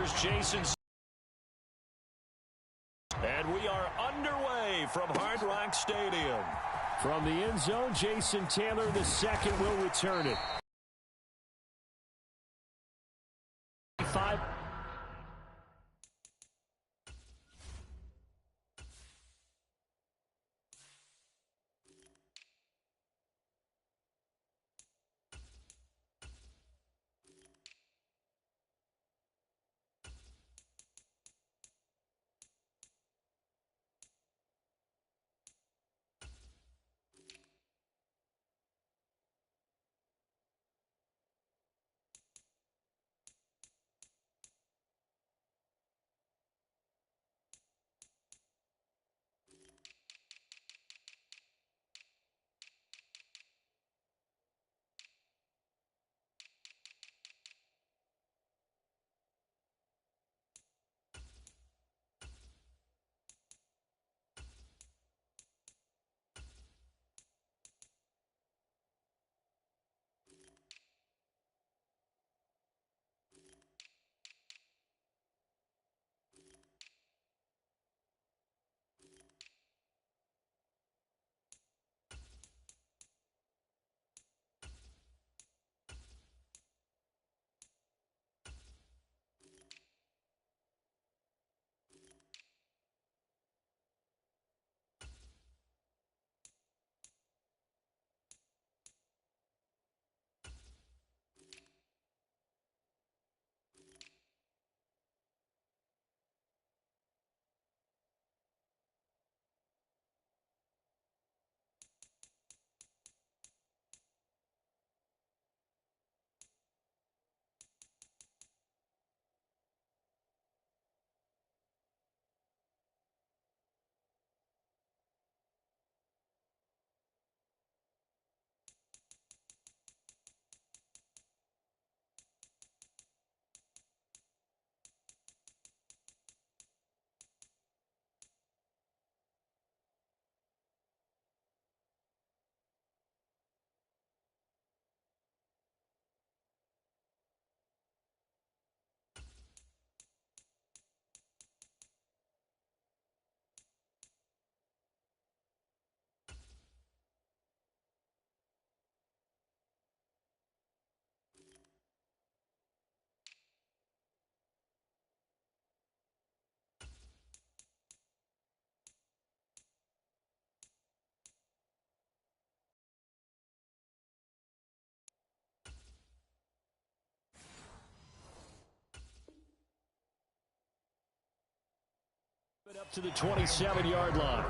Here's Jason. And we are underway from Hard Rock Stadium. From the end zone, Jason Taylor II will return it. 5. Up to the 27-yard line.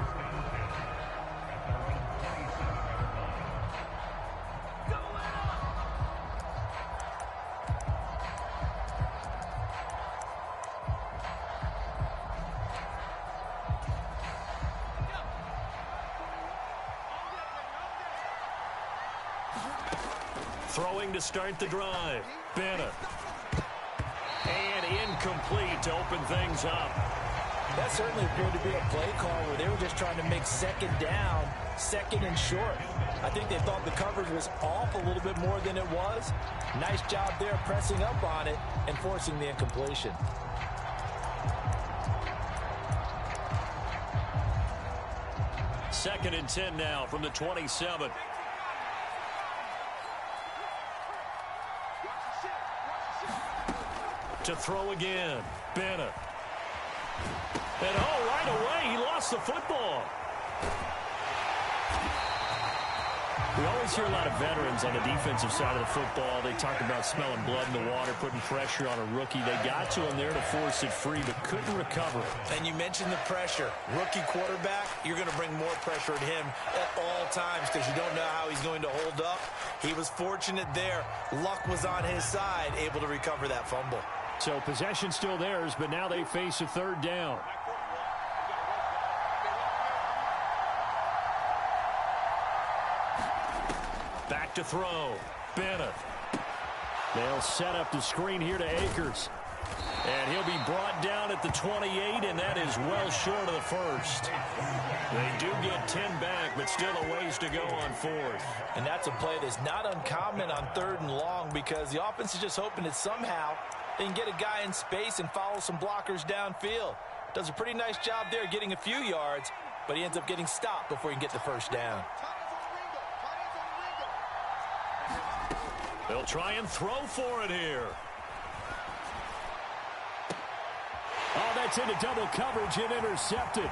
Throwing to start the drive. Bennett. And incomplete to open things up. That certainly appeared to be a play call where they were just trying to make second down, second and short. I think they thought the coverage was off a little bit more than it was. Nice job there pressing up on it and forcing the incompletion. Second and 10 now from the 27. To throw again, Bennett. And right away, he lost the football. We always hear a lot of veterans on the defensive side of the football. They talk about smelling blood in the water, putting pressure on a rookie. They got to him there to force it free, but couldn't recover. And you mentioned the pressure. Rookie quarterback, you're going to bring more pressure at him at all times because you don't know how he's going to hold up. He was fortunate there. Luck was on his side, able to recover that fumble. So possession still theirs, but now they face a third down. Back to throw. Bennett. They'll set up the screen here to Akers. And he'll be brought down at the 28, and that is well short of the first. They do get 10 back, but still a ways to go on fourth. And that's a play that's not uncommon on third and long because the offense is just hoping to somehow They can get a guy in space and follow some blockers downfield. Does a pretty nice job there getting a few yards, but he ends up getting stopped before he can get the first down. They'll try and throw for it here. Oh, that's into double coverage and intercepted.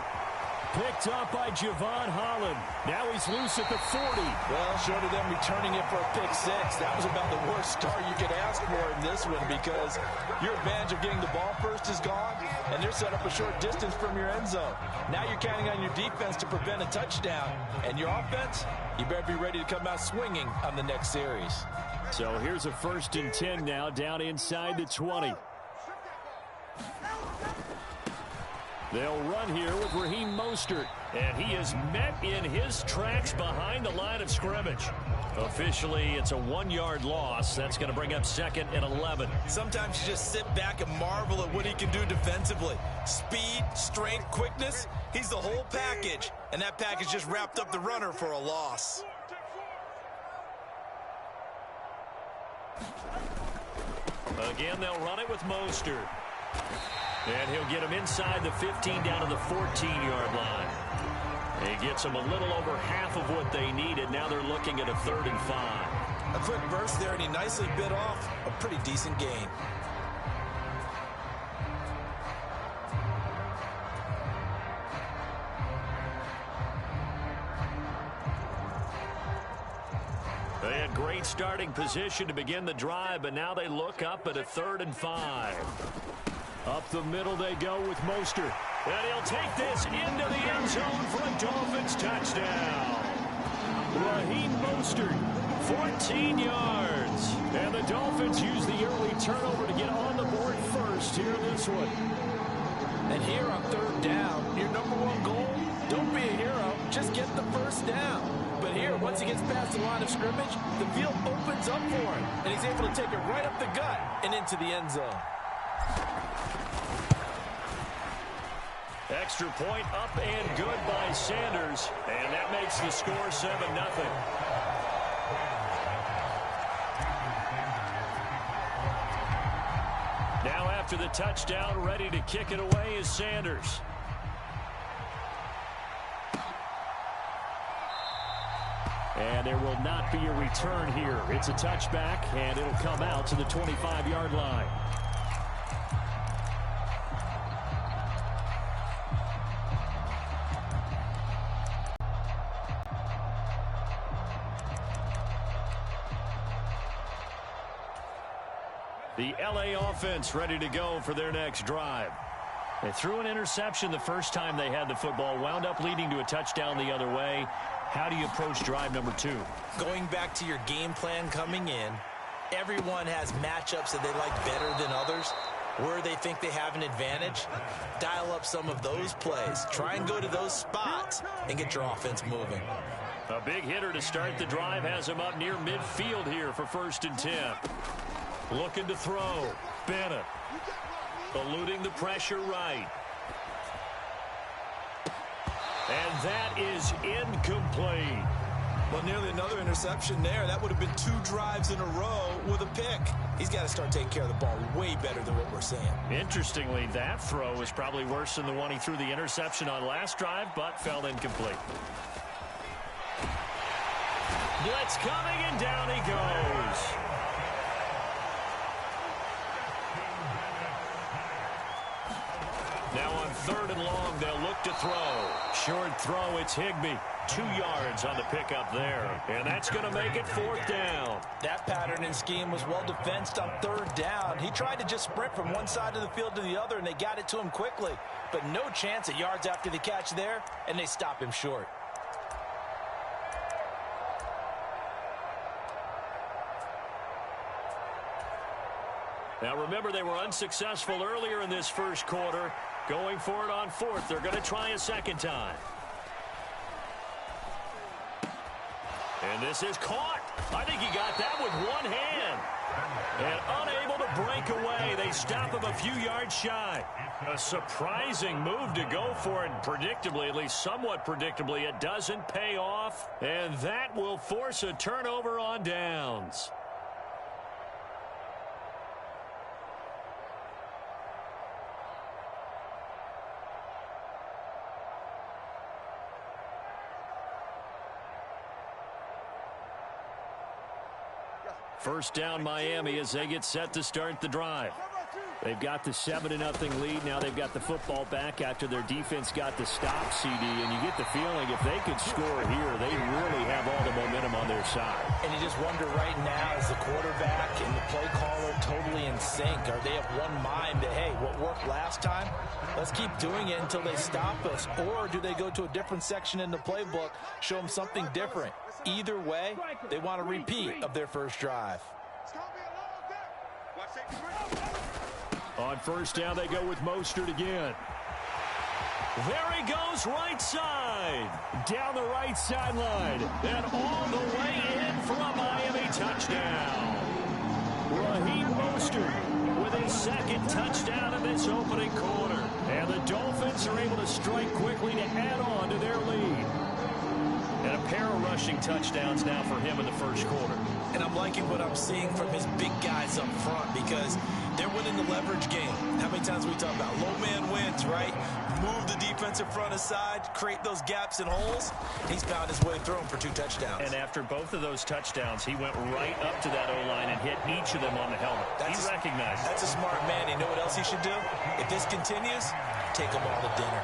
Picked up by Javon Holland. Now he's loose at the 40. Well, short of them returning it for a pick six, that was about the worst start you could ask for in this one because your advantage of getting the ball first is gone, and they're set up a short distance from your end zone. Now you're counting on your defense to prevent a touchdown, and your offense, you better be ready to come out swinging on the next series. So here's a 1st and 10 now, down inside the 20. They'll run here with Raheem Mostert, and he is met in his tracks behind the line of scrimmage. Officially, it's a 1-yard loss. That's going to bring up 2nd and 11. Sometimes you just sit back and marvel at what he can do defensively. Speed, strength, quickness, he's the whole package, and that package just wrapped up the runner for a loss. Again, they'll run it with Mostert. And he'll get him inside the 15 down to the 14-yard line. He gets them a little over half of what they needed. Now they're looking at a 3rd and 5. A quick burst there, and he nicely bit off a pretty decent gain. They had great starting position to begin the drive, but now they look up at a 3rd and 5. Up the middle they go with Mostert. And he'll take this into the end zone for a Dolphins touchdown. Raheem Mostert, 14 yards. And the Dolphins use the early turnover to get on the board first here in this one. And here on 3rd down, your #1 goal, don't be a hero, just get the first down. But here, once he gets past the line of scrimmage, the field opens up for him. And he's able to take it right up the gut and into the end zone. Extra point up and good by Sanders. And that makes the score 7-0. Now after the touchdown, ready to kick it away is Sanders. And there will not be a return here. It's a touchback, and it'll come out to the 25-yard line. The LA offense ready to go for their next drive. They threw an interception the first time they had the football, wound up leading to a touchdown the other way. How do you approach drive number 2? Going back to your game plan coming in, everyone has matchups that they like better than others. Where they think they have an advantage, dial up some of those plays. Try and go to those spots and get your offense moving. A big hitter to start the drive has him up near midfield here for 1st and 10. Looking to throw. Bennett. Eluding the pressure right. And that is incomplete. Well, nearly another interception there. That would have been 2 drives in a row with a pick. He's got to start taking care of the ball way better than what we're seeing. Interestingly, that throw is probably worse than the one he threw the interception on last drive, but fell incomplete. Blitz coming, and down he goes. Now on 3rd and long, they'll look to throw. Short throw, it's Higbee. 2 yards on the pickup there. And that's going to make it 4th down. That pattern and scheme was well defensed on 3rd down. He tried to just sprint from one side of the field to the other, and they got it to him quickly. But no chance at yards after the catch there, and they stop him short. Now remember, they were unsuccessful earlier in this first quarter. Going for it on 4th. They're going to try a second time. And this is caught. I think he got that with one hand. And unable to break away. They stop him a few yards shy. A surprising move to go for it. Predictably, at least somewhat predictably, it doesn't pay off. And that will force a turnover on downs. First down Miami as they get set to start the drive. They've got the 7-0 lead. Now they've got the football back after their defense got the stop, CD. And you get the feeling if they could score here, they really have all the momentum on their side. And you just wonder right now, is the quarterback and the play caller totally in sync? Are they of one mind that, hey, what worked last time, let's keep doing it until they stop us? Or do they go to a different section in the playbook, show them something different? Either way, they want a repeat of their first drive. On first down, they go with Mostert again. There he goes, right side. Down the right sideline. And all the way in for a Miami touchdown. Raheem Mostert with his second touchdown in this opening quarter. And the Dolphins are able to strike quickly to add on to their lead. And a pair of rushing touchdowns now for him in the first quarter. And I'm liking what I'm seeing from his big guys up front because they're winning the leverage game. How many times we talk about low man wins, right? Move the defensive front aside, create those gaps and holes. He's found his way through them for 2 touchdowns. And after both of those touchdowns, he went right up to that O-line and hit each of them on the helmet. He recognized it. That's a smart man. You know what else he should do? If this continues, take them all to dinner.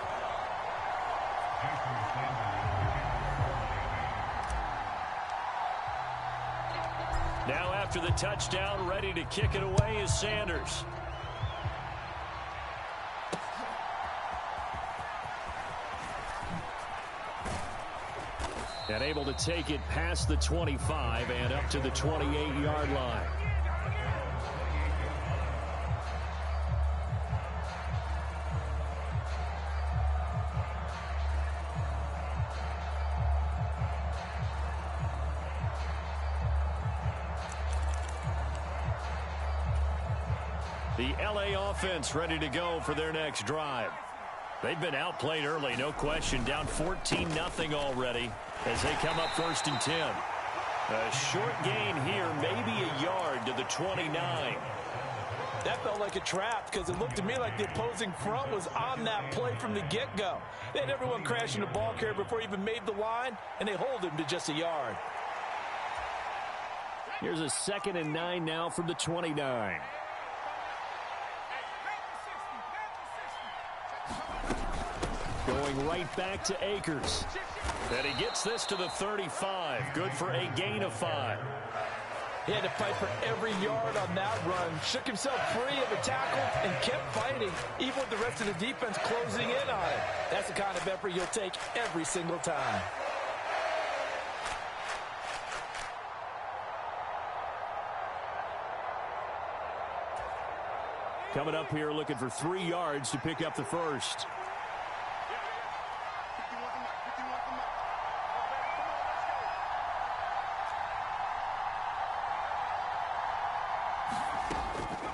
Now after the touchdown, ready to kick it away is Sanders. And able to take it past the 25 and up to the 28-yard line. The LA offense ready to go for their next drive. They've been outplayed early, no question. Down 14-0 already as they come up 1st and 10. A short gain here, maybe a yard to the 29. That felt like a trap because it looked to me like the opposing front was on that play from the get-go. They had everyone crashing the ball carrier before he even made the line, and they hold him to just a yard. Here's a 2nd and 9 now from the 29. Going right back to Akers. And he gets this to the 35. Good for a gain of 5. He had to fight for every yard on that run. Shook himself free of a tackle and kept fighting, even with the rest of the defense closing in on it. That's the kind of effort you'll take every single time. Coming up here looking for 3 yards to pick up the first.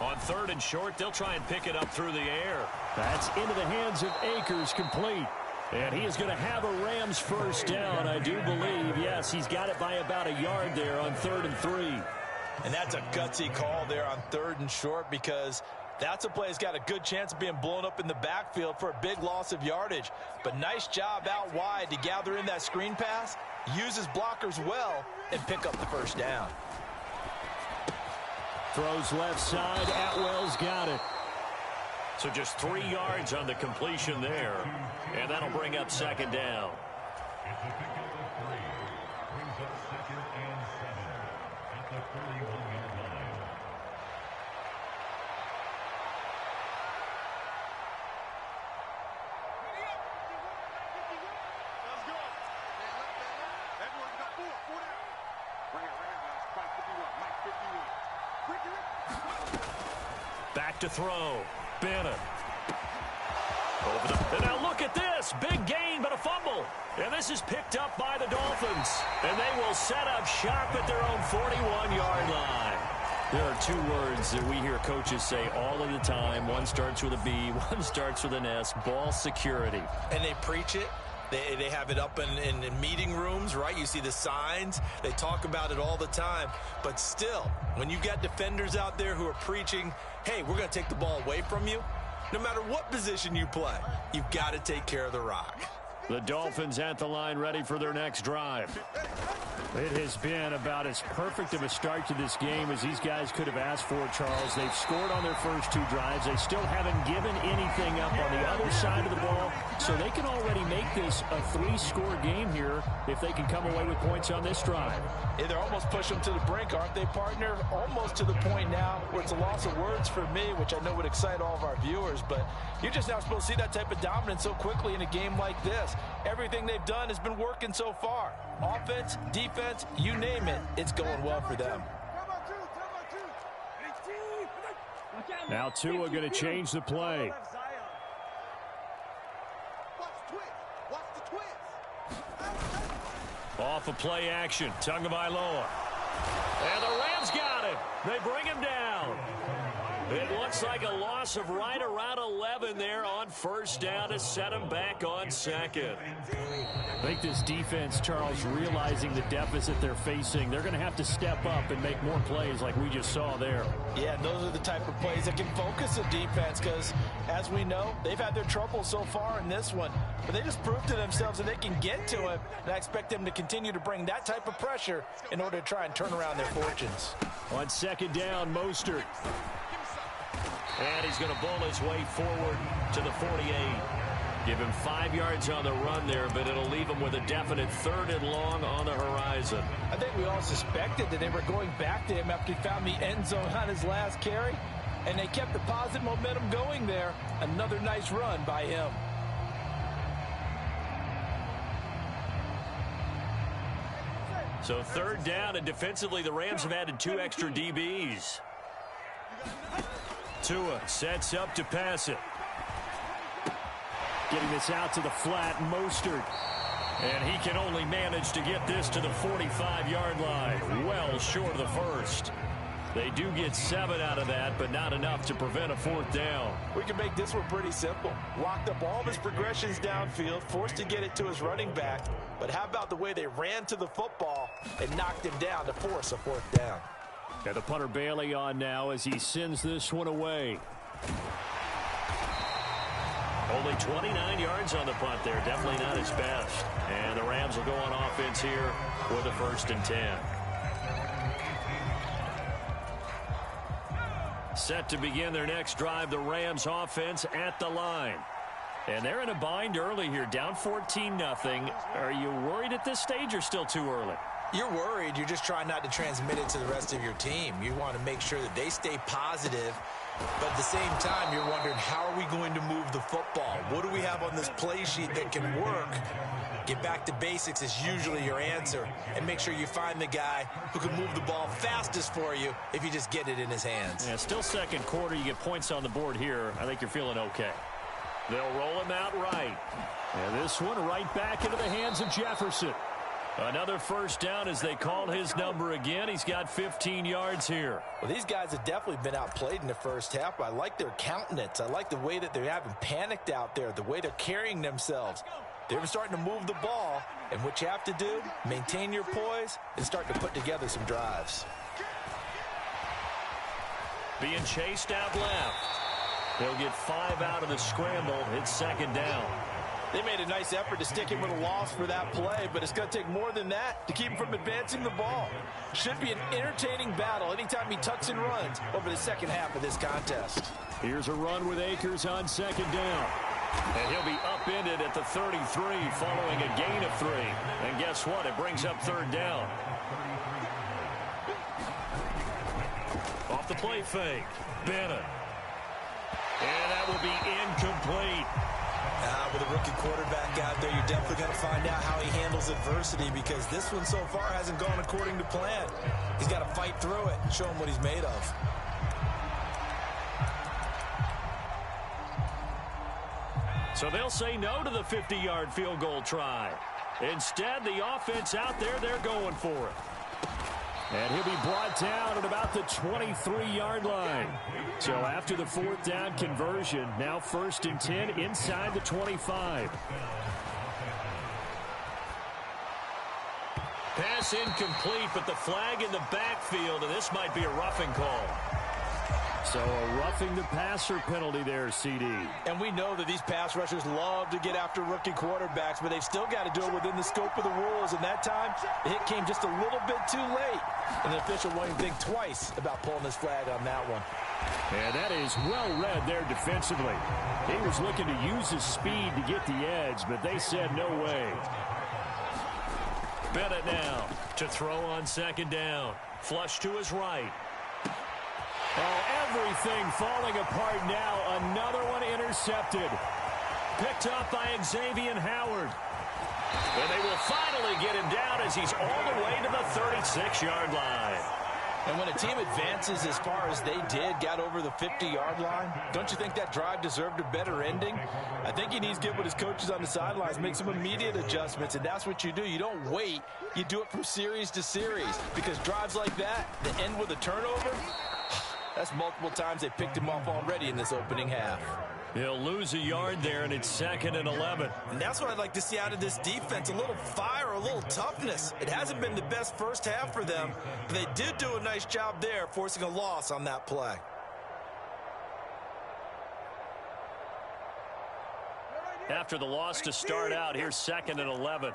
On 3rd and short, they'll try and pick it up through the air. That's into the hands of Akers, complete. And he is going to have a Rams first down, I do believe. Yes, he's got it by about a yard there on 3rd and 3. And that's a gutsy call there on 3rd and short because that's a play that's got a good chance of being blown up in the backfield for a big loss of yardage. But nice job out wide to gather in that screen pass, use his blockers well, and pick up the first down. Throws left side. Atwell's got it. So just 3 yards on the completion there. And that'll bring up 2nd down. Back to throw. Bennett. And now look at this. Big gain, but a fumble. And this is picked up by the Dolphins. And they will set up shop at their own 41-yard line. There are 2 words that we hear coaches say all of the time. One starts with a B, one starts with an S. Ball security. And they preach it. They have it up in meeting rooms, right? You see the signs. They talk about it all the time. But still, when you've got defenders out there who are preaching, hey, we're going to take the ball away from you, no matter what position you play, you've got to take care of the rock. The Dolphins at the line ready for their next drive. It has been about as perfect of a start to this game as these guys could have asked for, Charles. They've scored on their first 2 drives. They still haven't given anything up on the other side of the ball, so they can already make this a 3-score game here if they can come away with points on this drive. Yeah, they're almost pushing them to the brink, aren't they, partner? Almost to the point now where it's a loss of words for me, which I know would excite all of our viewers, but you're just not supposed to see that type of dominance so quickly in a game like this. Everything they've done has been working so far. Offense, defense, you name it, it's going well for them. Now Tua going to change the play. Off of play action, Tagovailoa. And the Rams got him. They bring him down. It looks like a loss of right around 11 there on first down to set him back on second. I think this defense, Charles, realizing the deficit they're facing, they're going to have to step up and make more plays like we just saw there. Yeah, and those are the type of plays that can focus the defense because, as we know, they've had their trouble so far in this one. But they just proved to themselves that they can get to him, and I expect them to continue to bring that type of pressure in order to try and turn around their fortunes. On second down, Mostert. And he's going to bowl his way forward to the 48. Give him 5 yards on the run there, but it'll leave him with a definite 3rd and long on the horizon. I think we all suspected that they were going back to him after he found the end zone on his last carry, and they kept the positive momentum going there. Another nice run by him. So 3rd down, and defensively the Rams have added 2 extra DBs. Tua sets up to pass it. Getting this out to the flat, Mostert. And he can only manage to get this to the 45-yard line. Well short of the first. They do get 7 out of that, but not enough to prevent a 4th down. We can make this one pretty simple. Locked up all of his progressions downfield, forced to get it to his running back. But how about the way they ran to the football and knocked him down to force a 4th down? Got the punter Bailey on now as he sends this one away. Only 29 yards on the punt there. Definitely not his best. And the Rams will go on offense here with a 1st and 10. Set to begin their next drive, the Rams offense at the line. And they're in a bind early here, down 14-0. Are you worried at this stage or still too early? You're worried. You're just trying not to transmit it to the rest of your team. You want to make sure that they stay positive, but at the same time, you're wondering, how are we going to move the football? What do we have on this play sheet that can work? Get back to basics is usually your answer, and make sure you find the guy who can move the ball fastest for you if you just get it in his hands. Yeah, still 2nd quarter. You get points on the board here. I think you're feeling okay. They'll roll him out right. And this one right back into the hands of Jefferson. Another 1st down as they call his number again. He's got 15 yards here. Well, these guys have definitely been outplayed in the first half. I like their countenance. I like the way that they haven't panicked out there, the way they're carrying themselves. They're starting to move the ball, and what you have to do, maintain your poise and start to put together some drives. Being chased out left. They'll get 5 out of the scramble. It's 2nd down. They made a nice effort to stick him with a loss for that play, but it's going to take more than that to keep him from advancing the ball. Should be an entertaining battle anytime he tucks and runs over the second half of this contest. Here's a run with Akers on 2nd down. And he'll be upended at the 33 following a gain of 3. And guess what? It brings up 3rd down. Off the play fake. Bennett. And that will be incomplete. With a rookie quarterback out there, you're definitely going to find out how he handles adversity, because this one so far hasn't gone according to plan. He's got to fight through it and show him what he's made of. So they'll say no to the 50-yard field goal try. Instead, the offense out there, they're going for it. And he'll be brought down at about the 23-yard line. So after the 4th down conversion, now 1st and 10 inside the 25. Pass incomplete, but the flag in the backfield, and this might be a roughing call. So a roughing the passer penalty there, CD. And we know that these pass rushers love to get after rookie quarterbacks, but they've still got to do it within the scope of the rules. And that time, the hit came just a little bit too late. And the official won't even think twice about pulling his flag on that one. And that is well read there defensively. He was looking to use his speed to get the edge, but they said no way. Bennett now to throw on second down. Flush to his right. Oh, everything falling apart now. Another one intercepted. Picked up by Xavier Howard. And they will finally get him down as he's all the way to the 36-yard line. And when a team advances as far as they did, got over the 50-yard line, don't you think that drive deserved a better ending? I think he needs to get with his coaches on the sidelines, make some immediate adjustments, and that's what you do. You don't wait. You do it from series to series, because drives like that end with a turnover, that's multiple times they picked him off already in this opening half. He'll lose a yard there, and it's 2nd and 11. And that's what I'd like to see out of this defense, a little fire, a little toughness. It hasn't been the best first half for them, but they did do a nice job there, forcing a loss on that play. After the loss to start out, here's 2nd and 11.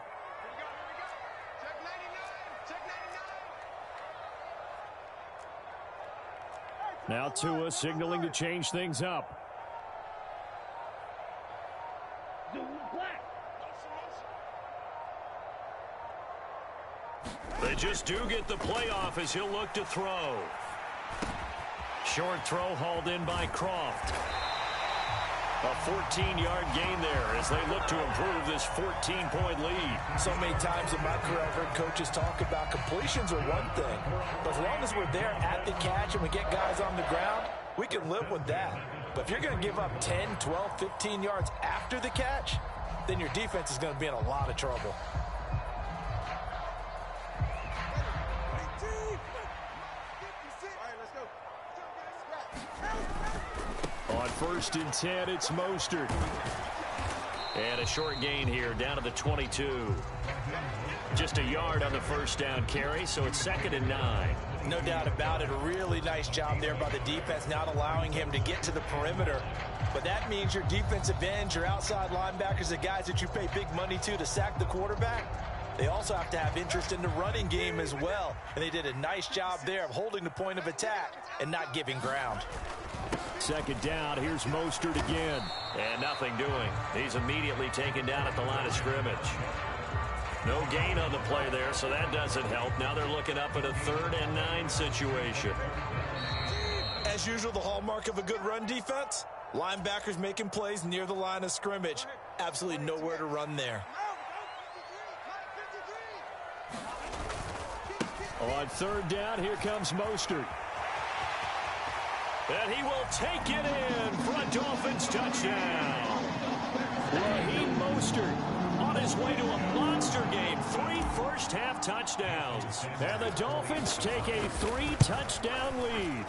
Now Tua signaling to change things up. They just do get the playoff as he'll look to throw. Short throw hauled in by Croft. A 14-yard gain there as they look to improve this 14-point lead. So many times in my career I've heard coaches talk about completions are one thing, but as long as we're there at the catch and we get guys on the ground, we can live with that. But if you're going to give up 10, 12, 15 yards after the catch, then your defense is going to be in a lot of trouble. On 1st and 10, it's Mostert. And a short gain here down to the 22. Just a yard on the first down carry, so it's 2nd and 9. No doubt about it. A really nice job there by the defense, not allowing him to get to the perimeter. But that means your defensive ends, your outside linebackers, the guys that you pay big money to sack the quarterback, they also have to have interest in the running game as well. And they did a nice job there of holding the point of attack and not giving ground. 2nd down, here's Mostert again. And nothing doing. He's immediately taken down at the line of scrimmage. No gain on the play there, so that doesn't help. Now they're looking up at a 3rd and 9 situation. As usual, the hallmark of a good run defense, linebackers making plays near the line of scrimmage. Absolutely nowhere to run there. On 3rd down, here comes Mostert. And he will take it in for a Dolphins touchdown. Raheem Mostert on his way to a monster game. 3 first-half touchdowns. And the Dolphins take a 3-touchdown lead.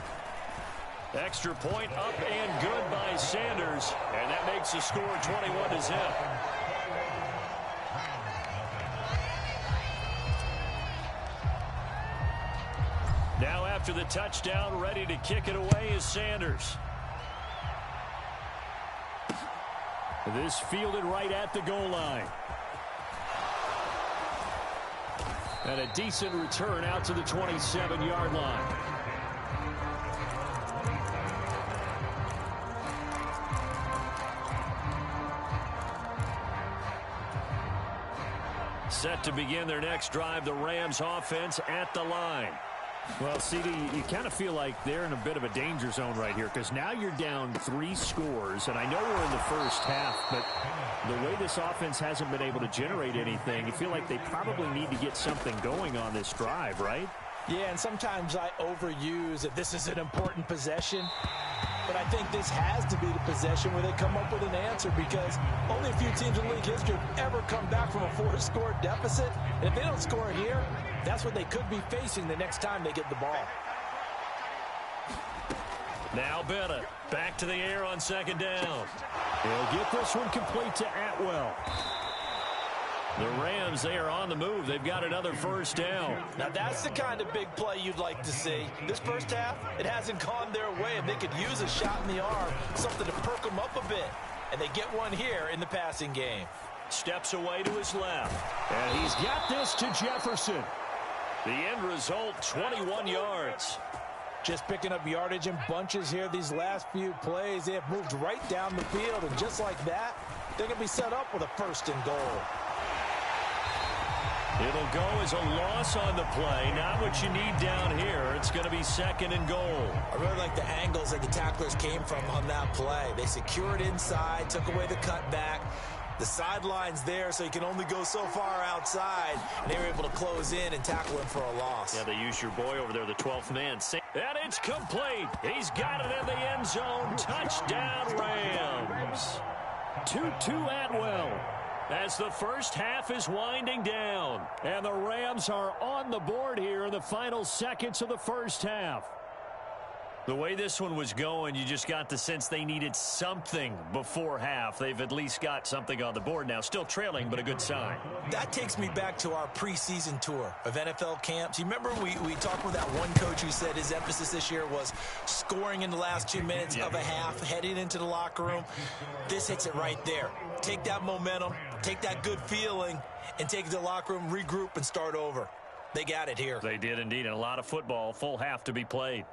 Extra point up and good by Sanders. And that makes the score 21-0. Now after the touchdown, ready to kick it away is Sanders. This fielded right at the goal line. And a decent return out to the 27-yard line. Set to begin their next drive, the Rams offense at the line. Well, CD, you kind of feel like they're in a bit of a danger zone right here because now you're down 3 scores, and I know we're in the first half, but the way this offense hasn't been able to generate anything, you feel like they probably need to get something going on this drive, right? Yeah, and sometimes I overuse that this is an important possession, but I think this has to be the possession where they come up with an answer because only a few teams in league history have ever come back from a 4-score deficit, and if they don't score here, that's what they could be facing the next time they get the ball. Now Bennett back to the air on 2nd down. He'll get this one complete to Atwell. The Rams, they are on the move. They've got another first down. Now, that's the kind of big play you'd like to see. This first half, it hasn't gone their way, and they could use a shot in the arm, something to perk them up a bit. And they get one here in the passing game. Steps away to his left. And he's got this to Jefferson. The end result, 21 yards. Just picking up yardage in bunches here these last few plays. They have moved right down the field, and just like that, they're going to be set up with a first and goal. It'll go as a loss on the play. Not what you need down here. It's going to be second and goal. I really like the angles that the tacklers came from on that play. They secured inside, took away the cutback. The sideline's there, so you can only go so far outside. And they were able to close in and tackle him for a loss. Yeah, they used your boy over there, the 12th man. And it's complete. He's got it in the end zone. Touchdown, Rams. 2-2 Atwell. As the first half is winding down. And the Rams are on the board here in the final seconds of the first half. The way this one was going, you just got the sense they needed something before half. They've at least got something on the board now. Still trailing, but a good sign. That takes me back to our preseason tour of NFL camps. You remember we talked with that one coach who said his emphasis this year was scoring in the last 2 minutes of a half, heading into the locker room. This hits it right there. Take that momentum, take that good feeling, and take it to the locker room, regroup, and start over. They got it here. They did indeed, and a lot of football, full half to be played.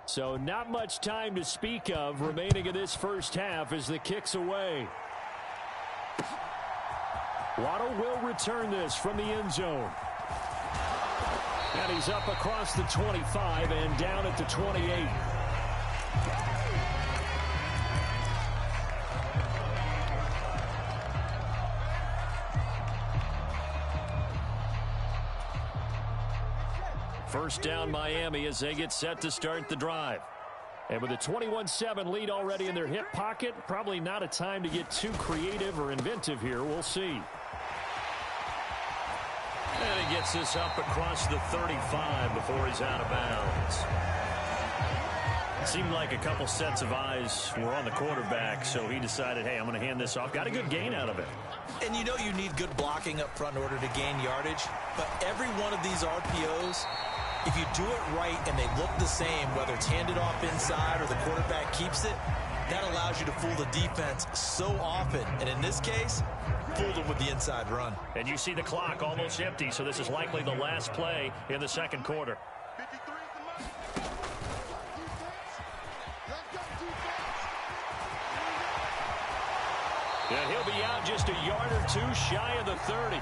So not much time to speak of remaining in this first half as the kick's away. Waddle will return this from the end zone. And he's up across the 25 and down at the 28. First down Miami as they get set to start the drive. And with a 21-7 lead already in their hip pocket, probably not a time to get too creative or inventive here. We'll see. And he gets this up across the 35 before he's out of bounds. It seemed like a couple sets of eyes were on the quarterback, so he decided, hey, I'm going to hand this off. Got a good gain out of it. And you know you need good blocking up front in order to gain yardage, but every one of these RPOs, if you do it right and they look the same, whether it's handed off inside or the quarterback keeps it, that allows you to fool the defense so often. And in this case, fooled them with the inside run. And you see the clock almost empty, so this is likely the last play in the second quarter. And he'll be out just a yard or two shy of the 30.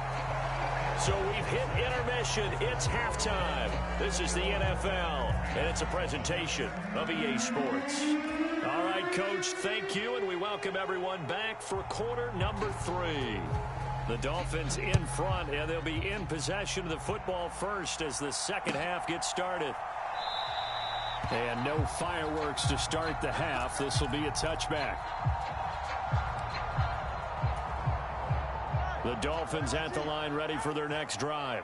So we've hit intermission. It's halftime. This is the NFL, and it's a presentation of EA Sports. All right, Coach, thank you, and we welcome everyone back for quarter number 3. The Dolphins in front, and they'll be in possession of the football first as the second half gets started. And no fireworks to start the half. This will be a touchback. The Dolphins at the line ready for their next drive.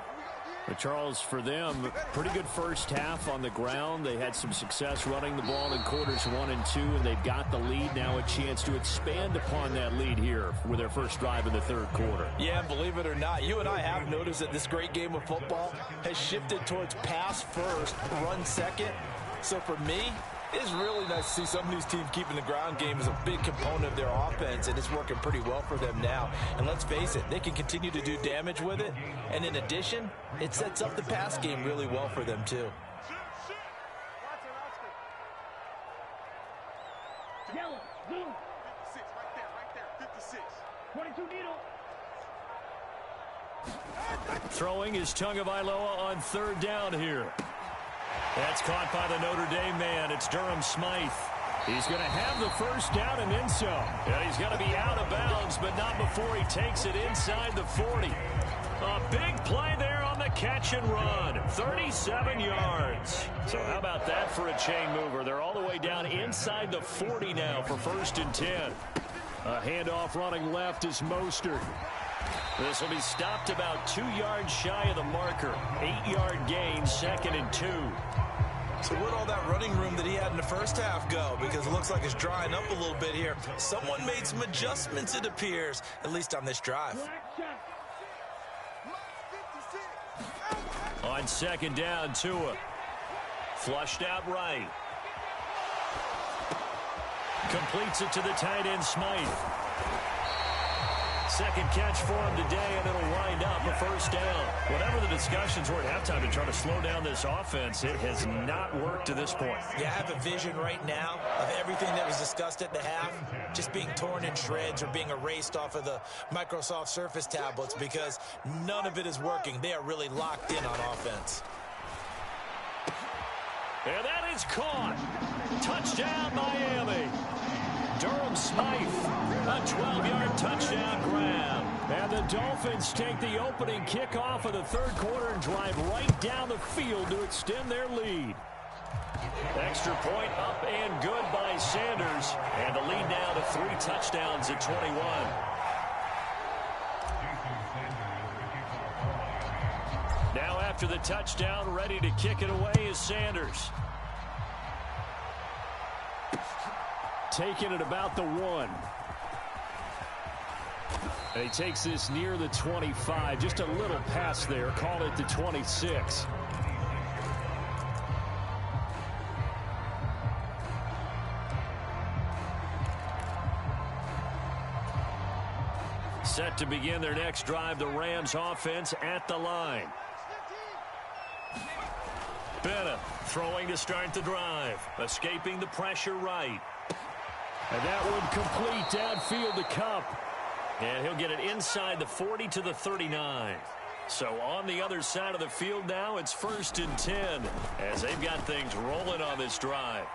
But Charles, for them, pretty good first half on the ground. They had some success running the ball in quarters 1 and 2, and they've got the lead now, a chance to expand upon that lead here with their first drive in the third quarter. Yeah, believe it or not, you and I have noticed that this great game of football has shifted towards pass first, run second. So for me, it's really nice to see some of these teams keeping the ground game as a big component of their offense, and it's working pretty well for them now. And let's face it, they can continue to do damage with it. And in addition, it sets up the pass game really well for them, too. Yellow, blue. 56, right there, 56. 22 needle. Throwing is Tagovailoa on third down here. That's caught by the Notre Dame man. It's Durham Smythe. He's going to have the first down and then some. And he's going to be out of bounds, but not before he takes it inside the 40. A big play there on the catch and run. 37 yards. So how about that for a chain mover? They're all the way down inside the 40 now for first and 10. A handoff running left is Mostert. This will be stopped about 2 yards shy of the marker. 8-yard gain, second and 2. So where'd all that running room that he had in the first half go? Because it looks like it's drying up a little bit here. Someone made some adjustments, it appears, at least on this drive. On second down, Tua. Flushed out right. Completes it to the tight end, Smythe. Second catch for him today, and it'll wind up a first down. Whatever the discussions were at halftime to try to slow down this offense, it has not worked to this point. Yeah, I have a vision right now of everything that was discussed at the half just being torn in shreds or being erased off of the Microsoft Surface tablets because none of it is working. They are really locked in on offense. And that is caught. Touchdown, Miami. Durham Smythe, a 12-yard touchdown grab. And the Dolphins take the opening kickoff of the third quarter and drive right down the field to extend their lead. Extra point up and good by Sanders. And the lead now to 3 touchdowns at 21. Now after the touchdown, ready to kick it away is Sanders. Taking it about the 1. And he takes this near the 25. Just a little pass there. Call it the 26. Set to begin their next drive, the Rams offense at the line. Bennett throwing to start the drive. Escaping the pressure right. And that one complete downfield to Kupp. And he'll get it inside the 40 to the 39. So on the other side of the field now, it's 1st and 10 as they've got things rolling on this drive.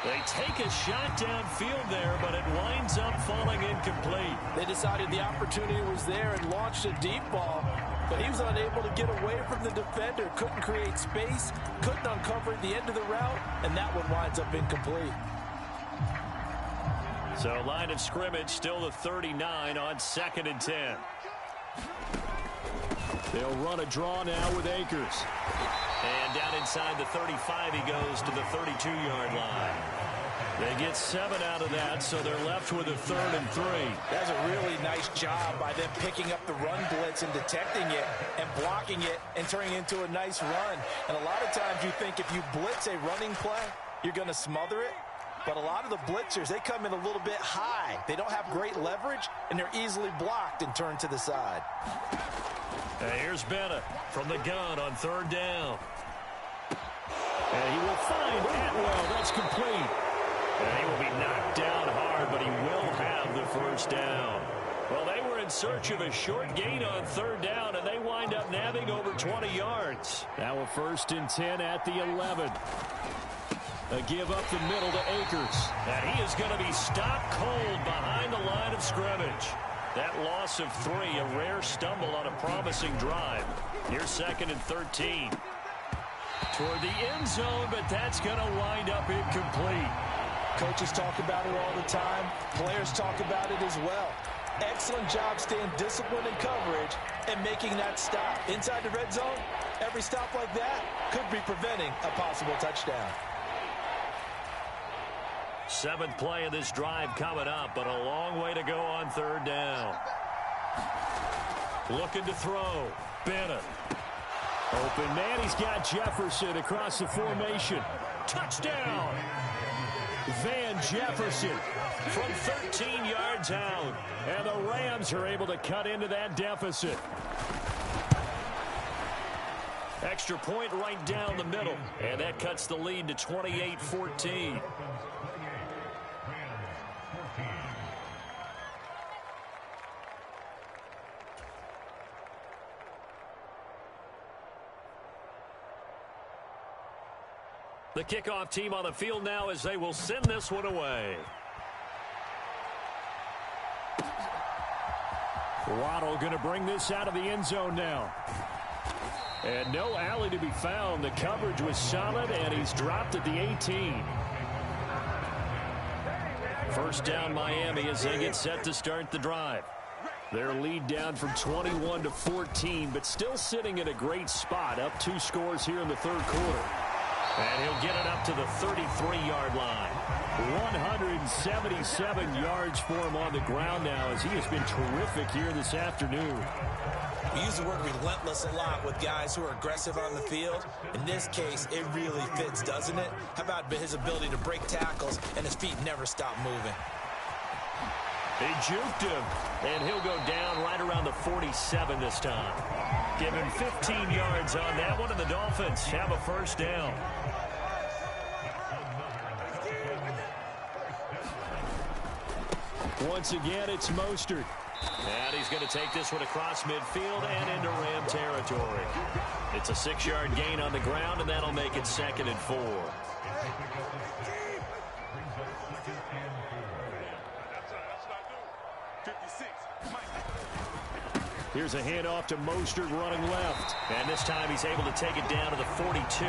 They take a shot downfield there, but it winds up falling incomplete. They decided the opportunity was there and launched a deep ball, but he was unable to get away from the defender, couldn't create space, couldn't uncover the end of the route, and that one winds up incomplete. So line of scrimmage still the 39 on 2nd and 10. They'll run a draw now with Akers. And down inside the 35 he goes to the 32-yard line. They get 7 out of that, so they're left with a 3rd and 3. That's a really nice job by them picking up the run blitz and detecting it and blocking it and turning it into a nice run. And a lot of times you think if you blitz a running play, you're going to smother it. But a lot of the blitzers, they come in a little bit high. They don't have great leverage, and they're easily blocked and turned to the side. And here's Bennett from the gun on 3rd down. And he will find Atwell. That's complete. And he will be knocked down hard, but he will have the 1st down. Well, they were in search of a short gain on 3rd down, and they wind up nabbing over 20 yards. Now a 1st and 10 at the 11. A give up the middle to Akers. And he is going to be stopped cold behind the line of scrimmage. That loss of 3, a rare stumble on a promising drive. Here's 2nd and 13. Toward the end zone, but that's going to wind up incomplete. Coaches talk about it all the time. Players talk about it as well. Excellent job staying disciplined in coverage and making that stop. Inside the red zone, every stop like that could be preventing a possible touchdown. 7th play of this drive coming up, but a long way to go on 3rd down. Looking to throw. Bennett. Open man. He's got Jefferson across the formation. Touchdown. Van Jefferson from 13 yards out. And the Rams are able to cut into that deficit. Extra point right down the middle. And that cuts the lead to 28-14. The kickoff team on the field now as they will send this one away. Waddle going to bring this out of the end zone now. And no alley to be found. The coverage was solid, and he's dropped at the 18. 1st down Miami as they get set to start the drive. Their lead down from 21 to 14, but still sitting in a great spot, up 2 scores here in the 3rd quarter. And he'll get it up to the 33-yard line. 177 yards for him on the ground now as he has been terrific here this afternoon. We use the word relentless a lot with guys who are aggressive on the field. In this case, it really fits, doesn't it? How about his ability to break tackles and his feet never stop moving? They juked him, and he'll go down right around the 47 this time. Give him 15 yards on that one, and the Dolphins have a first down. Once again, it's Mostert. And he's going to take this one across midfield and into Ram territory. It's a 6-yard gain on the ground, and that'll make it 2nd and 4. Here's a handoff to Mostert running left. And this time he's able to take it down to the 42.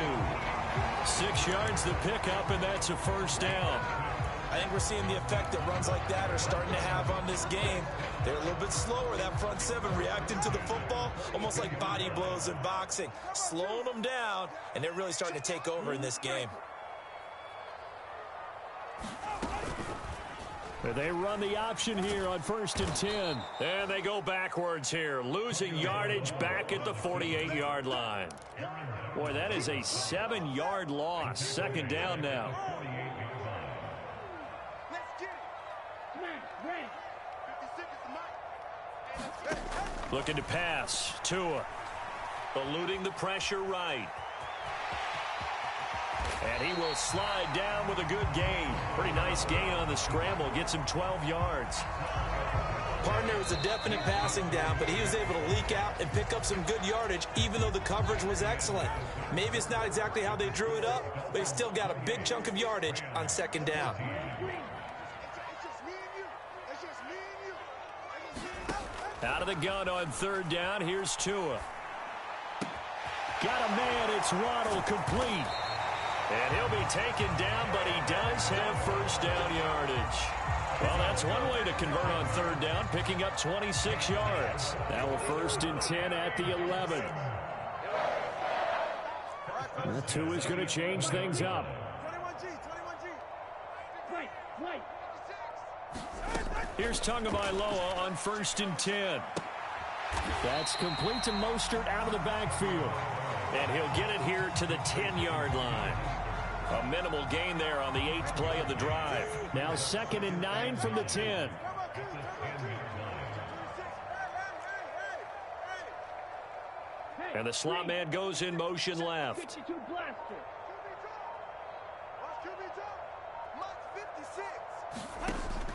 6 yards the pickup, and that's a first down. I think we're seeing the effect that runs like that are starting to have on this game. They're a little bit slower, that front seven, reacting to the football, almost like body blows in boxing, slowing them down, and they're really starting to take over in this game. They run the option here on 1st and 10. And they go backwards here, losing yardage back at the 48-yard line. Boy, that is a 7-yard loss. 2nd down now. Looking to pass. Tua eluding the pressure right. And he will slide down with a good gain. Pretty nice gain on the scramble. Gets him 12 yards. Partner was a definite passing down, but he was able to leak out and pick up some good yardage, even though the coverage was excellent. Maybe it's not exactly how they drew it up, but he still got a big chunk of yardage on 2nd down. Out of the gun on 3rd down. Here's Tua. Got a man. It's Waddle, complete. And he'll be taken down, but he does have first down yardage. Well, that's one way to convert on 3rd down, picking up 26 yards. Now a 1st and 10 at the 11. Tua's going to change things up. Here's Tagovailoa on 1st and 10. That's complete to Mostert out of the backfield. And he'll get it here to the 10-yard line. A minimal gain there on the 8th play of the drive. Now 2nd and 9 from the 10. And the slot man goes in motion left.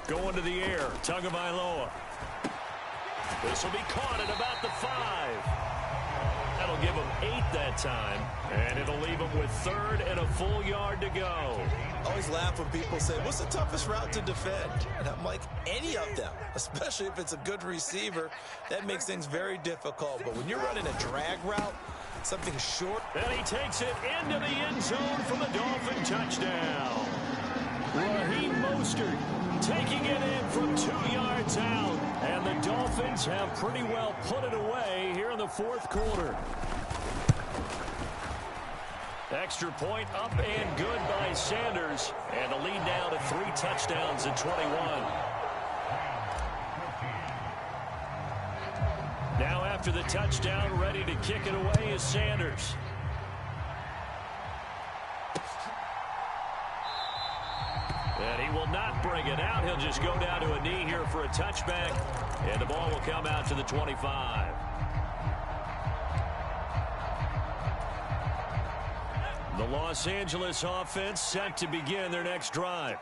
Going to the air, Tagovailoa. This will be caught at about the 5. That'll give him 8 that time, and it'll leave him with 3rd and a full yard to go. I always laugh when people say, what's the toughest route to defend? And I'm like, any of them, especially if it's a good receiver. That makes things very difficult. But when you're running a drag route, something short. And he takes it into the end zone for the Dolphin touchdown. Raheem Mostert taking it in from 2 yards out. And the Dolphins have pretty well put it away here in the 4th quarter. Extra point up and good by Sanders. And the lead now to 3 touchdowns at 21. Now after the touchdown, ready to kick it away is Sanders. And he will not bring it out. He'll just go down to a knee here for a touchback. And the ball will come out to the 25. The Los Angeles offense set to begin their next drive.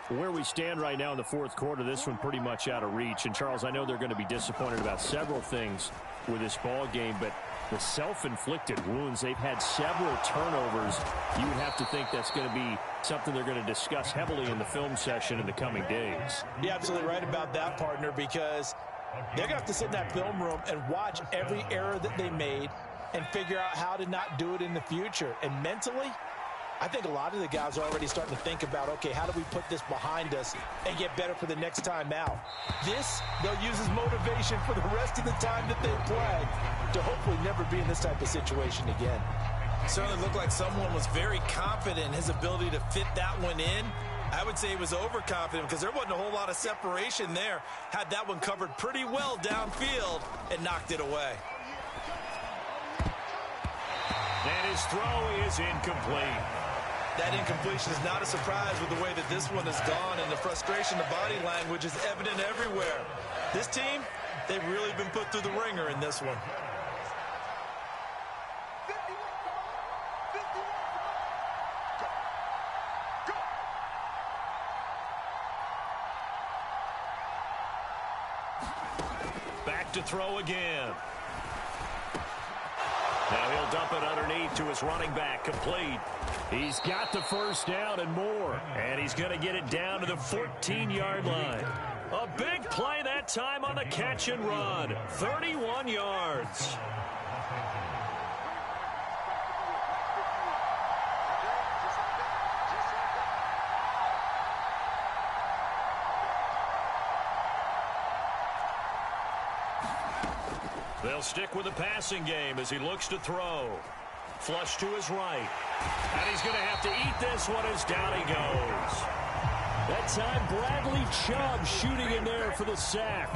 Where we stand right now in the 4th quarter, this one pretty much out of reach. And, Charles, I know they're going to be disappointed about several things with this ball game, but the self-inflicted wounds, they've had several turnovers. You would have to think that's going to be something they're going to discuss heavily in the film session in the coming days. You're absolutely right about that, partner, because they're going to have to sit in that film room and watch every error that they made and figure out how to not do it in the future. And mentally, I think a lot of the guys are already starting to think about, okay, how do we put this behind us and get better for the next time out? This, they'll use as motivation for the rest of the time that they play to hopefully never be in this type of situation again. Certainly looked like someone was very confident in his ability to fit that one in. I would say he was overconfident because there wasn't a whole lot of separation there. Had that one covered pretty well downfield and knocked it away. And his throw is incomplete. That incompletion is not a surprise with the way that this one has gone, and the frustration, the body language is evident everywhere. This team, they've really been put through the ringer in this one. Back to throw again. Now he'll dump it underneath to his running back, complete. He's got the first down and more, and he's going to get it down to the 14-yard line. A big play that time on the catch and run, 31 yards. They'll stick with the passing game as he looks to throw. Flush to his right. And he's going to have to eat this one as down he goes. That time, Bradley Chubb shooting in there for the sack.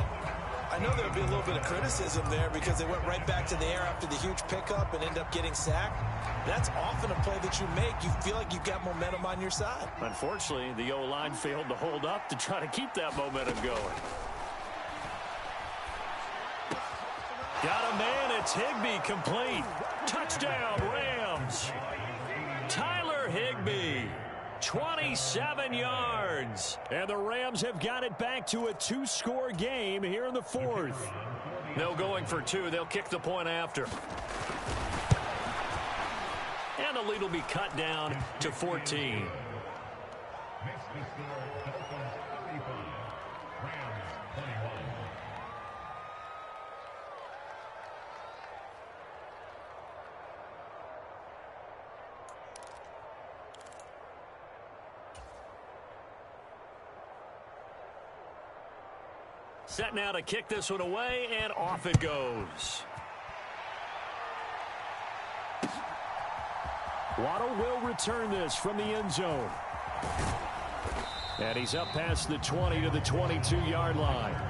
I know there'll be a little bit of criticism there because they went right back to the air after the huge pickup and ended up getting sacked. That's often a play that you make. You feel like you've got momentum on your side. Unfortunately, the O-line failed to hold up to try to keep that momentum going. Got a man, it's Higbee, complete. Touchdown, Rams. Tyler Higbee, 27 yards. And the Rams have got it back to a two-score game here in the fourth. No going for two. They'll kick the point after. And the lead will be cut down to 14. Set now to kick this one away, and off it goes. Waddle will return this from the end zone. And he's up past the 20 to the 22-yard line.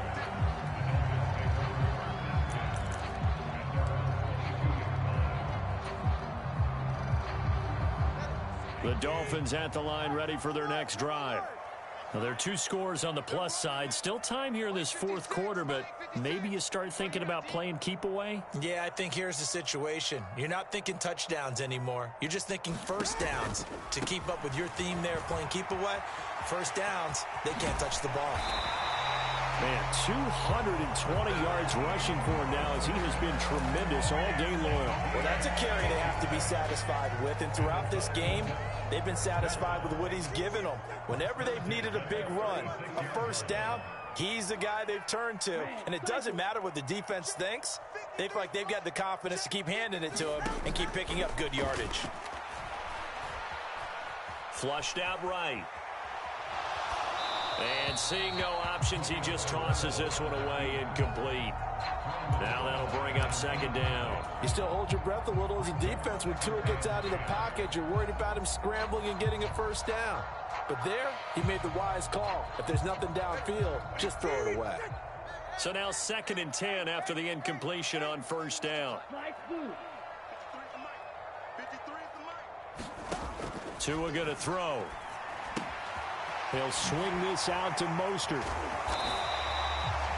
The Dolphins at the line, ready for their next drive. Now, there are two scores on the plus side. Still time here in this fourth quarter, but maybe you start thinking about playing keep away? Yeah, I think here's the situation. You're not thinking touchdowns anymore. You're just thinking first downs. To keep up with your theme there, playing keep away, first downs, they can't touch the ball. Man, 220 yards rushing for him now as he has been tremendous all day long. Well, that's a carry they have to be satisfied with, and throughout this game, they've been satisfied with what he's given them. Whenever they've needed a big run, a first down, he's the guy they've turned to. And it doesn't matter what the defense thinks. They feel like they've got the confidence to keep handing it to him and keep picking up good yardage. Flushed out right. And seeing no options, he just tosses this one away, incomplete. Now that'll bring up second down. You still hold your breath a little as a defense when Tua gets out of the pocket. You're worried about him scrambling and getting a first down. But there, he made the wise call. If there's nothing downfield, just throw it away. So now 2nd and 10 after the incompletion on first down. Tua going to throw. He'll swing this out to Mostert.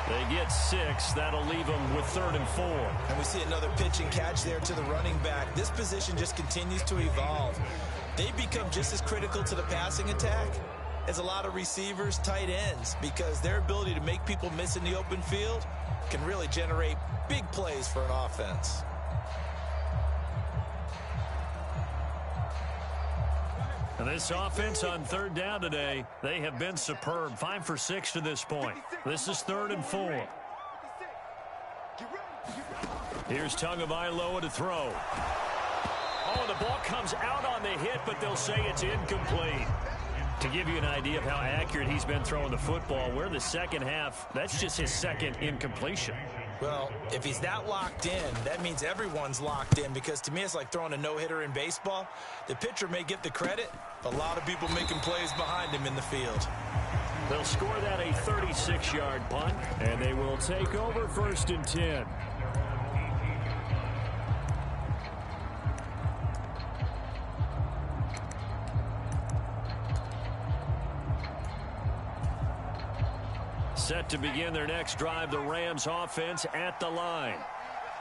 They get 6. That'll leave them with 3rd and 4. And we see another pitch and catch there to the running back. This position just continues to evolve. They become just as critical to the passing attack as a lot of receivers, tight ends, because their ability to make people miss in the open field can really generate big plays for an offense. And this offense on 3rd down today, they have been superb. 5 for 6 to this point. This is 3rd and 4. Here's Tagovailoa to throw. Oh, the ball comes out on the hit, but they'll say it's incomplete. To give you an idea of how accurate he's been throwing the football, we're in the second half. That's just his 2nd incompletion. Well, if he's that locked in, that means everyone's locked in, because to me it's like throwing a no-hitter in baseball. The pitcher may get the credit, but a lot of people making plays behind him in the field. They'll score that a 36-yard punt, and they will take over 1st and 10. Set to begin their next drive, the Rams offense at the line.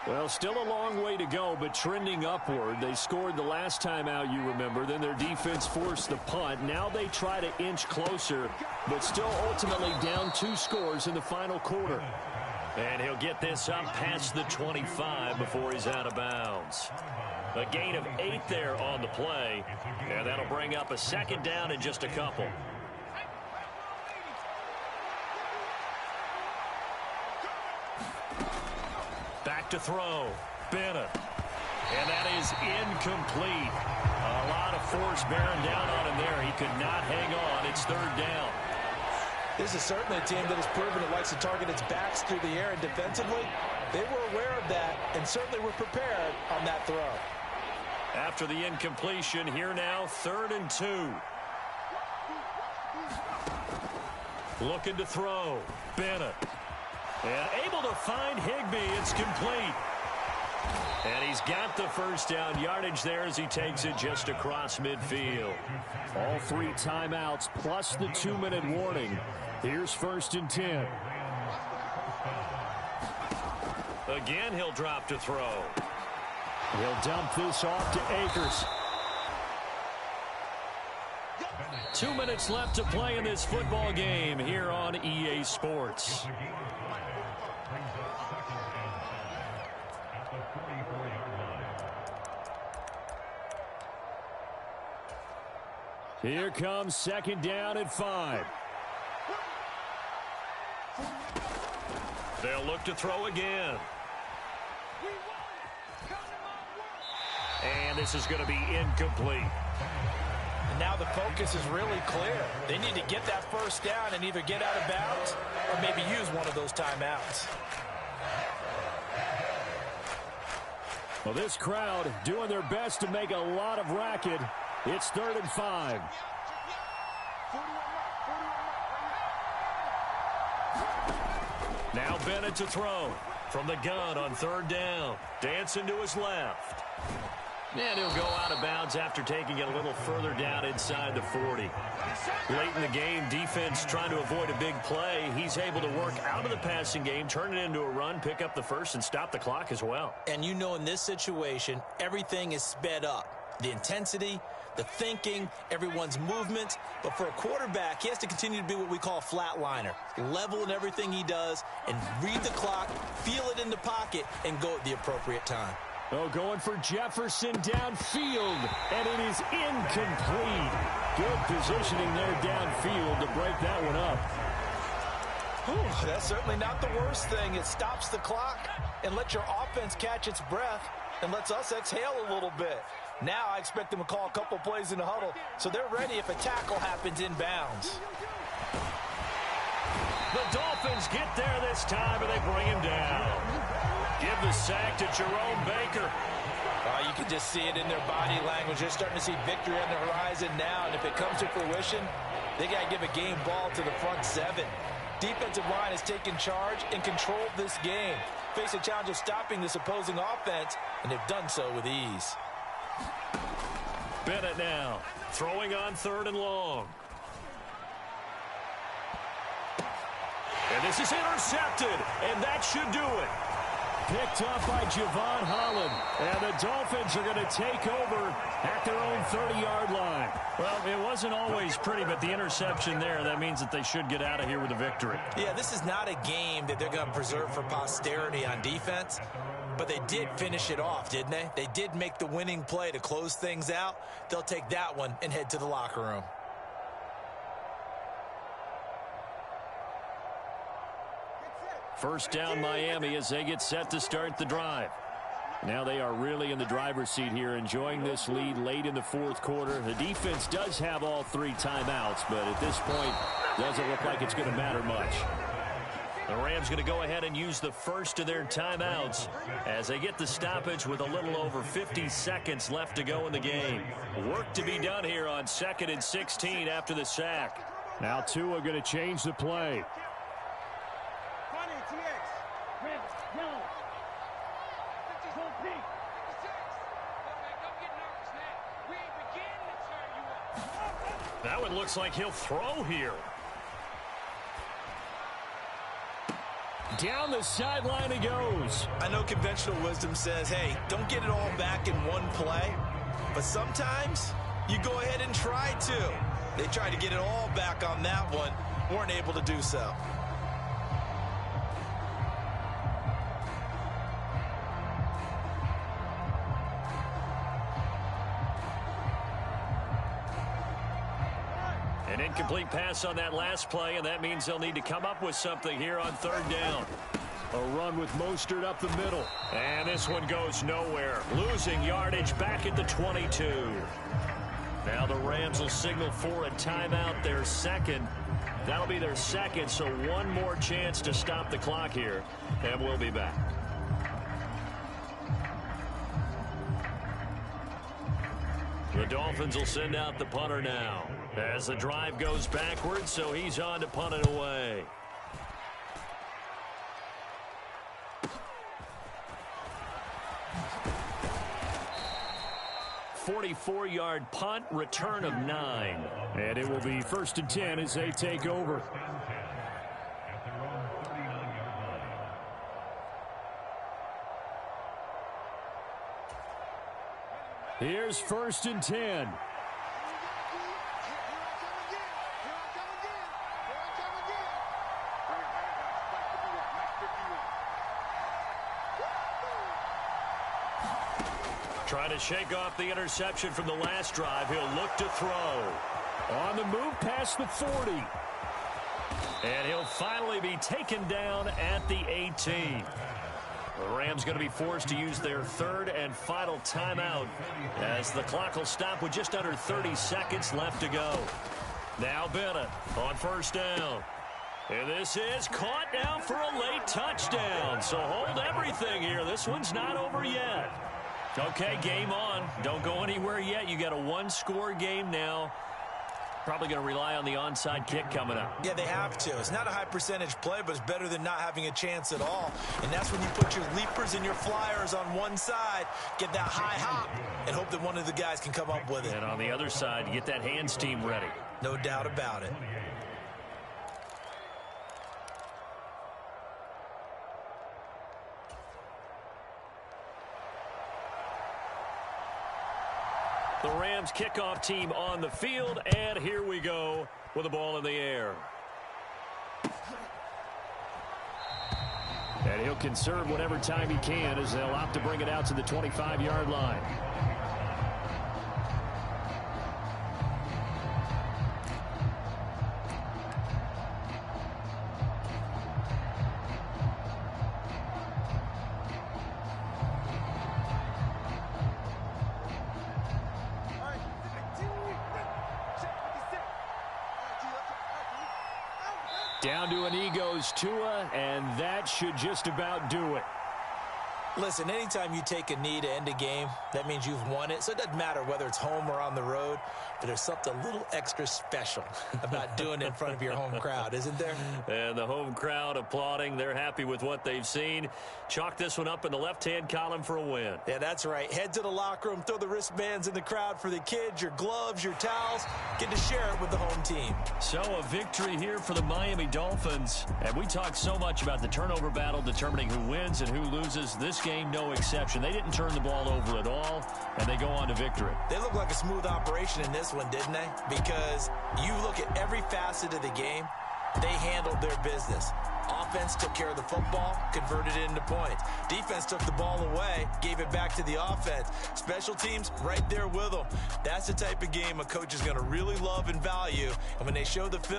Well, still a long way to go, but trending upward. They scored the last time out, you remember. Then their defense forced the punt. Now they try to inch closer, but still ultimately down 2 scores in the final quarter. And he'll get this up past the 25 before he's out of bounds. A gain of 8 there on the play, and that'll bring up a 2nd down in just a couple. Back to throw. Bennett. And that is incomplete. A lot of force bearing down on him there. He could not hang on. It's 3rd down. This is certainly a team that has proven it likes to target its backs through the air, and defensively, they were aware of that and certainly were prepared on that throw. After the incompletion, here now, 3rd and 2. Looking to throw. Bennett. And able to find Higbee. It's complete. And he's got the 1st down yardage there as he takes it just across midfield. All 3 timeouts plus the 2-minute warning. Here's 1st and 10. Again, he'll drop to throw. He'll dump this off to Akers. 2 minutes left to play in this football game here on EA Sports. Here comes 2nd down at 5. They'll look to throw again. And this is going to be incomplete. And now the focus is really clear. They need to get that 1st down and either get out of bounds or maybe use one of those timeouts. Well, this crowd doing their best to make a lot of racket. It's 3rd and 5. Now Bennett to throw from the gun on 3rd down. Dancing to his left. And he'll go out of bounds after taking it a little further down inside the 40. Late in the game, defense trying to avoid a big play. He's able to work out of the passing game, turn it into a run, pick up the 1st, and stop the clock as well. And you know, in this situation, everything is sped up. The intensity, the thinking, everyone's movement. But for a quarterback, he has to continue to be what we call a flatliner. Level in everything he does and read the clock, feel it in the pocket, and go at the appropriate time. Oh, going for Jefferson downfield, and it is incomplete. Good positioning there downfield to break that one up. Whew, that's certainly not the worst thing. It stops the clock and lets your offense catch its breath and lets us exhale a little bit. Now I expect them to call a couple plays in the huddle, so they're ready if a tackle happens inbounds. The Dolphins get there this time, and they bring him down. Give the sack to Jerome Baker. You can just see it in their body language. They're starting to see victory on the horizon now, and if it comes to fruition, they got to give a game ball to the front 7. Defensive line has taken charge and controlled this game. Face a challenge of stopping this opposing offense, and they've done so with ease. Bennett now throwing on 3rd and long. And this is intercepted, and that should do it. Picked up by Javon Holland. And the Dolphins are going to take over at their own 30-yard line. Well, it wasn't always pretty, but the interception there, that means that they should get out of here with a victory. Yeah, this is not a game that they're going to preserve for posterity on defense. But they did finish it off, didn't they? They did make the winning play to close things out. They'll take that one and head to the locker room. First down Miami as they get set to start the drive. Now they are really in the driver's seat here, enjoying this lead late in the 4th quarter. The defense does have all 3 timeouts, but at this point, doesn't look like it's going to matter much. The Rams going to go ahead and use the first of their timeouts as they get the stoppage with a little over 50 seconds left to go in the game. Work to be done here on 2nd and 16 after the sack. Now Tua going to change the play. That one looks like he'll throw here. Down the sideline he goes. I know conventional wisdom says, hey, don't get it all back in one play. But sometimes you go ahead and try to. They tried to get it all back on that one. Weren't able to do so. An incomplete pass on that last play, and that means they'll need to come up with something here on 3rd down. A run with Mostert up the middle. And this one goes nowhere. Losing yardage back at the 22. Now the Rams will signal for a timeout, their second. That'll be their second, so one more chance to stop the clock here, and we'll be back. The Dolphins will send out the punter now as the drive goes backwards, so he's on to punt it away. 44-yard punt, return of 9. And it will be 1st and 10 as they take over. Here's 1st and 10. Trying to shake off the interception from the last drive. He'll look to throw. On the move past the 40. And he'll finally be taken down at the 18. The Rams going to be forced to use their 3rd and final timeout as the clock will stop with just under 30 seconds left to go. Now Bennett on 1st down. And this is caught now for a late touchdown. So hold everything here. This one's not over yet. Okay, game on. Don't go anywhere yet. You got a 1-score game now. Probably going to rely on the onside kick coming up. Yeah, they have to. It's not a high percentage play, but it's better than not having a chance at all. And that's when you put your leapers and your flyers on one side, get that high hop, and hope that one of the guys can come up with it. And on the other side, get that hands team ready. No doubt about it. The Rams kickoff team on the field, and here we go with the ball in the air. And he'll conserve whatever time he can as they'll opt to bring it out to the 25-yard line. Down to an knee goes Tua, and that should just about do it. Listen, anytime you take a knee to end a game, that means you've won it. So it doesn't matter whether it's home or on the road, but there's something a little extra special about doing it in front of your home crowd, isn't there? And the home crowd applauding. They're happy with what they've seen. Chalk this one up in the left-hand column for a win. Yeah, that's right. Head to the locker room, throw the wristbands in the crowd for the kids, your gloves, your towels. Get to share it with the home team. So a victory here for the Miami Dolphins. And we talked so much about the turnover battle determining who wins and who loses. This game, no exception. They didn't turn the ball over at all, and they go on to victory. They look like a smooth operation in this one, didn't they? Because you look at every facet of the game, they handled their business. Offense took care of the football, converted it into points. Defense took the ball away, gave it back to the offense. Special teams right there with them. That's the type of game a coach is going to really love and value. And when they show the film,